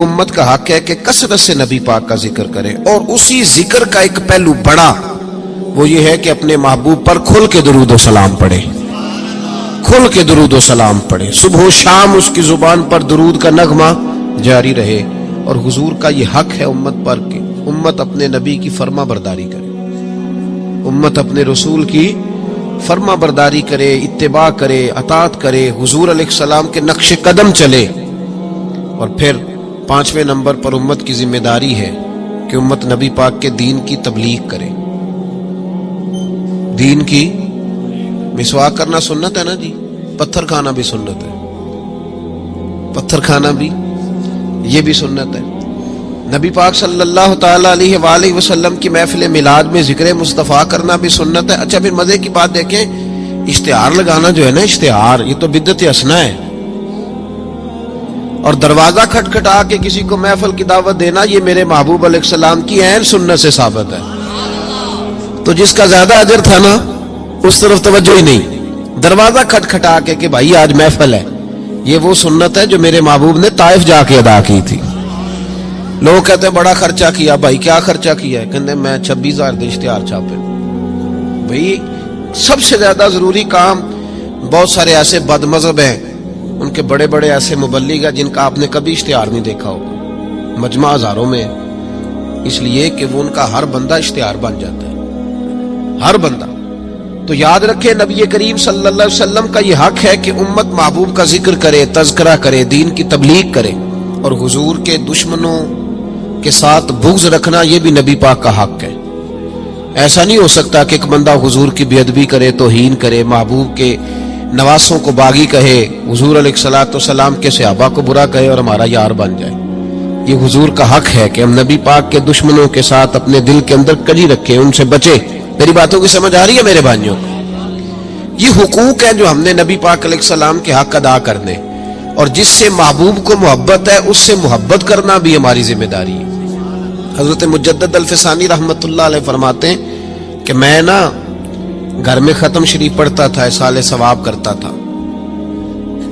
امت کا حق ہے کہ کثرت سے نبی پاک کا ذکر کرے، اور اسی ذکر کا ایک پہلو بڑا وہ یہ ہے کہ اپنے محبوب پر کھل کے درود و سلام پڑھے، کھل کے درود و سلام پڑھے، صبح و شام اس کی زبان پر درود کا نغمہ جاری رہے۔ اور حضور کا یہ حق ہے امت پر کہ امت اپنے نبی کی فرما برداری کرے، امت اپنے رسول کی فرما برداری کرے، اتباع کرے، اطاعت کرے، حضور علیہ السلام کے نقش قدم چلے۔ اور پھر 5ویں نمبر پر امت کی ذمہ داری ہے کہ امت نبی پاک کے دین کی تبلیغ کرے۔ دین کی مسواک کرنا سنت ہے نا جی، پتھر کھانا بھی سنت ہے، پتھر کھانا بھی یہ بھی سنت ہے۔ نبی پاک صلی اللہ تعالی علیہ وآلہ وسلم کی محفل میلاد میں ذکر مصطفیٰ کرنا بھی سنت ہے۔ اچھا پھر مزے کی بات دیکھیں، اشتہار لگانا جو ہے نا، اشتہار یہ تو بدعت حسنہ ہے، اور دروازہ کھٹکھٹا کے کسی کو محفل کی دعوت دینا یہ میرے محبوب علیہ السلام کی عین سنت سے ثابت ہے۔ تو جس کا زیادہ اجر تھا نا اس طرف توجہ ہی نہیں، دروازہ کھٹکھٹا کے کہ بھائی آج محفل ہے، یہ وہ سنت ہے جو میرے محبوب نے طائف جا کے ادا کی تھی۔ لوگ کہتے ہیں بڑا خرچہ کیا، بھائی کیا خرچہ کیا ہے؟ کہتے ہیں میں 26,000 دے اشتہار چھاپے۔ بھائی سب سے زیادہ ضروری کام، بہت سارے ایسے بد مذہب ہیں، ان کے بڑے بڑے ایسے مبلغ ہیں جن کا آپ نے کبھی اشتہار نہیں دیکھا ہوگا، مجمع ہزاروں میں، اس لیے کہ وہ ان کا ہر بندہ اشتہار بن جاتا ہے، ہر بندہ۔ تو یاد رکھے نبی کریم صلی اللہ علیہ وسلم کا یہ حق ہے کہ امت محبوب کا ذکر کرے، تذکرہ کرے، دین کی تبلیغ کرے، اور حضور کے دشمنوں کے ساتھ بغض رکھنا یہ بھی نبی پاک کا حق ہے۔ ایسا نہیں ہو سکتا کہ ایک بندہ حضور کی بے ادبی کرے، توہین کرے، محبوب کے نواسوں کو باغی کہے، حضور علیہ الصلوۃ والسلام کے صحابہ کو برا کہے اور ہمارا یار بن جائے۔ یہ حضور کا حق ہے کہ ہم نبی پاک کے دشمنوں کے ساتھ اپنے دل کے اندر کجی رکھیں، ان سے بچے۔ میری باتوں کی سمجھ آ رہی ہے میرے بھائیوں؟ یہ حقوق ہیں جو ہم نے نبی پاک علیہ السلام کے حق ادا کرنے، اور جس سے محبوب کو محبت ہے اس سے محبت کرنا بھی ہماری ذمہ داری ہے۔ حضرت مجدد الفسانی رحمت اللہ علیہ فرماتے ہیں کہ میں نا گھر میں ختم شریف پڑھتا تھا، اصالہ ثواب کرتا تھا،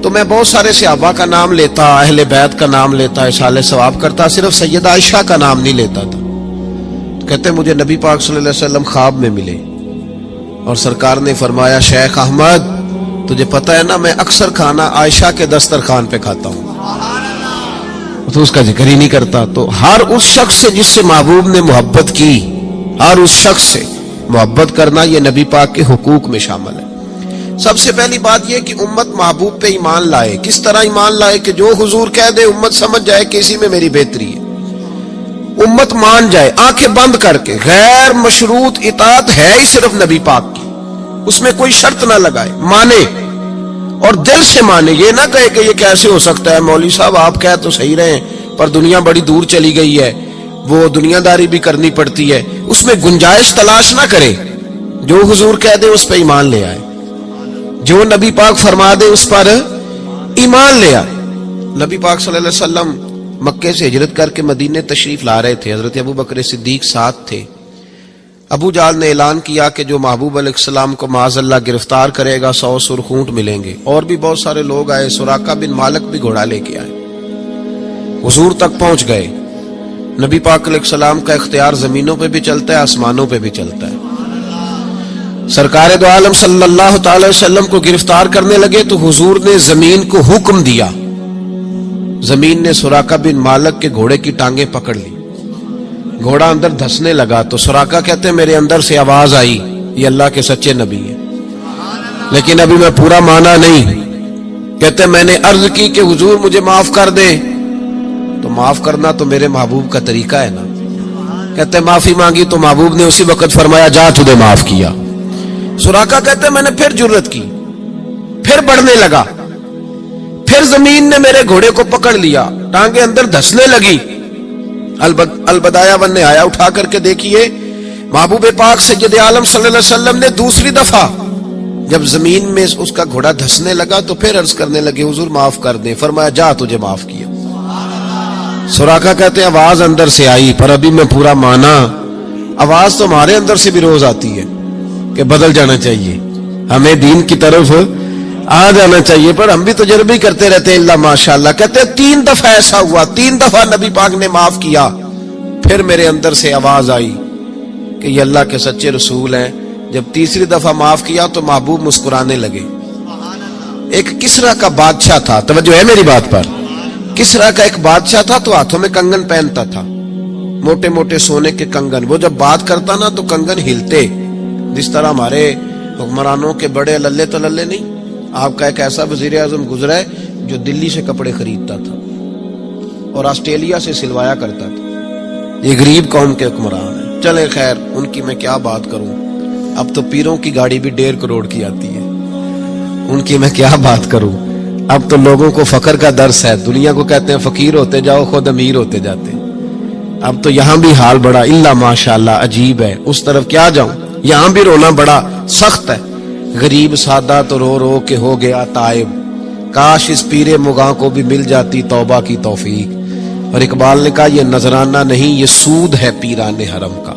تو میں بہت سارے صحابہ کا نام لیتا، اہل بیت کا نام لیتا، اصالہ ثواب کرتا، صرف سیدہ عائشہ کا نام نہیں لیتا تھا۔ تو کہتے مجھے نبی پاک صلی اللہ علیہ وسلم خواب میں ملے اور سرکار نے فرمایا شیخ احمد تجھے پتہ ہے نا میں اکثر کھانا عائشہ کے دسترخوان پہ کھاتا ہوں، تو اس کا ذکر ہی نہیں کرتا۔ تو ہر اس شخص سے جس سے محبوب نے محبت کی، ہر اس شخص سے محبت کرنا یہ نبی پاک کے حقوق میں شامل ہے۔ سب سے پہلی بات یہ کہ امت محبوب پہ ایمان لائے۔ کس طرح ایمان لائے؟ کہ جو حضور کہہ دے امت سمجھ جائے کہ اسی میں میری بہتری ہے، امت مان جائے، آنکھیں بند کر کے۔ غیر مشروط اطاعت ہے ہی صرف نبی پاک کی، اس میں کوئی شرط نہ لگائے، مانے اور دل سے مانے۔ یہ نہ کہے کہ یہ کیسے ہو سکتا ہے، مولوی صاحب آپ کہہ تو صحیح رہے پر دنیا بڑی دور چلی گئی ہے، وہ دنیا داری بھی کرنی پڑتی ہے، اس میں گنجائش تلاش نہ کرے۔ جو حضور کہہ دے اس پہ ایمان لے آئے، جو نبی پاک فرما دے اس پر ایمان لے آئے۔ نبی پاک صلی اللہ علیہ وسلم مکے سے ہجرت کر کے مدینے تشریف لا رہے تھے، حضرت ابو بکر صدیق ساتھ تھے۔ ابو جہل نے اعلان کیا کہ جو محبوب علیہ السلام کو معاذ اللہ گرفتار کرے گا 100 سرخ اونٹ ملیں گے۔ اور بھی بہت سارے لوگ آئے، سراقہ بن مالک بھی گھوڑا لے کے آئے، حضور تک پہنچ گئے۔ نبی پاک علیہ السلام کا اختیار زمینوں پہ بھی چلتا ہے، آسمانوں پہ بھی چلتا ہے۔ سرکار دو عالم صلی اللہ تعالی وسلم کو گرفتار کرنے لگے تو حضور نے زمین کو حکم دیا، زمین نے سراقہ بن مالک کے گھوڑے کی ٹانگیں پکڑ لی، گھوڑا اندر دھسنے لگا تو سراقہ کہتے ہیں میرے اندر سے آواز آئی یہ اللہ کے سچے نبی ہے، لیکن ابھی میں پورا مانا نہیں۔ کہتے ہیں میں نے عرض کی کہ حضور مجھے معاف کر دیں، تو معاف کرنا تو میرے محبوب کا طریقہ ہے نا۔ کہتے ہیں معافی مانگی تو محبوب نے اسی وقت فرمایا جا تجھے معاف کیا۔ سراقہ کہتے ہیں میں نے پھر جرت کی، پھر بڑھنے لگا، پھر زمین نے میرے گھوڑے کو پکڑ لیا، ٹانگیں اندر دھسنے لگی۔ البدایہ ون نے آیا اٹھا کر کے دیکھیے محبوب پاک سید عالم صلی اللہ علیہ وسلم نے دوسری دفعہ جب زمین میں اس کا گھوڑا دھسنے لگا تو پھر عرض کرنے لگے حضور معاف کر دیں، فرمایا جا تجھے معاف کیا۔ سراقہ کہتے ہیں آواز اندر سے آئی پر ابھی میں پورا مانا۔ آواز تو ہمارے اندر سے بھی روز آتی ہے کہ بدل جانا چاہیے، ہمیں دین کی طرف آ جانا چاہیے، پر ہم بھی تجربے ہی کرتے رہتے ہیں اللہ ماشاءاللہ. کہتے ہیں 3 دفعہ ایسا ہوا، 3 دفعہ نبی پاک نے معاف کیا. پھر میرے اندر سے آواز آئی کہ یہ اللہ کے سچے رسول ہیں. جب تیسری دفعہ معاف کیا تو محبوب مسکرانے لگے. ایک کسرا کا بادشاہ تھا، توجہ ہے میری بات پر. کسرا کا ایک بادشاہ تھا تو ہاتھوں میں کنگن پہنتا تھا، موٹے موٹے سونے کے کنگن. وہ جب بات کرتا نا تو کنگن ہلتے، جس طرح ہمارے حکمرانوں کے بڑے للے تللے نہیں. آپ کا ایک ایسا وزیر اعظم گزرا ہے جو دلی سے کپڑے خریدتا تھا اور آسٹریلیا سے سلوایا کرتا تھا. یہ غریب قوم کے حکمران ہیں. چلے خیر، ان کی میں کیا بات کروں. اب تو پیروں کی گاڑی بھی 1.5 کروڑ کی آتی ہے، ان کی میں کیا بات کروں. اب تو لوگوں کو فقر کا درس ہے. دنیا کو کہتے ہیں فقیر ہوتے جاؤ، خود امیر ہوتے جاتے. اب تو یہاں بھی حال بڑا اللہ ماشاءاللہ عجیب ہے. اس طرف کیا جاؤں، یہاں بھی رونا بڑا سخت ہے. غریب سادہ تو رو رو کے ہو گیا تائب، کاش اس پیر مغاں کو بھی مل جاتی توبہ کی توفیق. اور اقبال نے کہا یہ نذرانہ نہیں، یہ سود ہے پیران حرم کا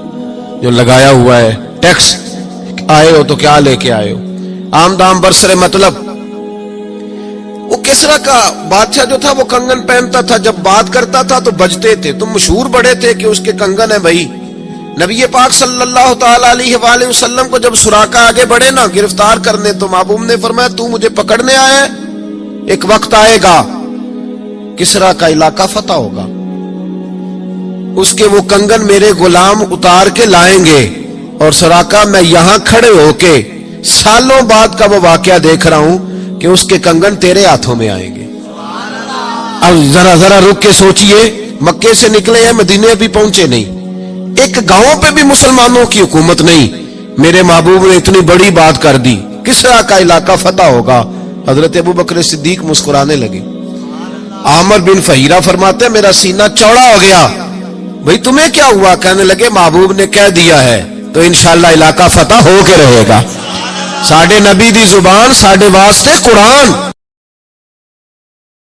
جو لگایا ہوا ہے ٹیکس. آئے ہو تو کیا لے کے آئے ہو، آمدام برسر مطلب. وہ کسرا کا بادشاہ جو تھا وہ کنگن پہنتا تھا، جب بات کرتا تھا تو بجتے تھے. تو مشہور بڑے تھے کہ اس کے کنگن ہیں بھائی. نبی پاک صلی اللہ تعالی علیہ وآلہ وسلم کو جب سراقہ آگے بڑھے نا گرفتار کرنے، تو محبوب نے فرمایا تو مجھے پکڑنے آیا ہے، ایک وقت آئے گا کسرا کا علاقہ فتح ہوگا، اس کے وہ کنگن میرے غلام اتار کے لائیں گے، اور سراقہ میں یہاں کھڑے ہو کے سالوں بعد کا وہ واقعہ دیکھ رہا ہوں کہ اس کے کنگن تیرے ہاتھوں میں آئیں گے. اب ذرا رک کے سوچئے، مکے سے نکلے ہیں، مدینے ابھی پہنچے نہیں، ایک گاؤں پہ بھی مسلمانوں کی حکومت نہیں. میرے محبوب نے اتنی بڑی بات کر دی، کسرا کا علاقہ فتح ہوگا. حضرت ابوبکر صدیق مسکرانے لگے. عامر بن فہیرہ فرماتے ہیں میرا سینہ چوڑا ہو گیا. بھئی تمہیں کیا ہوا؟ کہنے لگے محبوب نے کہہ دیا ہے تو انشاءاللہ علاقہ فتح ہو کے رہے گا. ساڈے نبی دی زبان، ساڈے واسطے قرآن.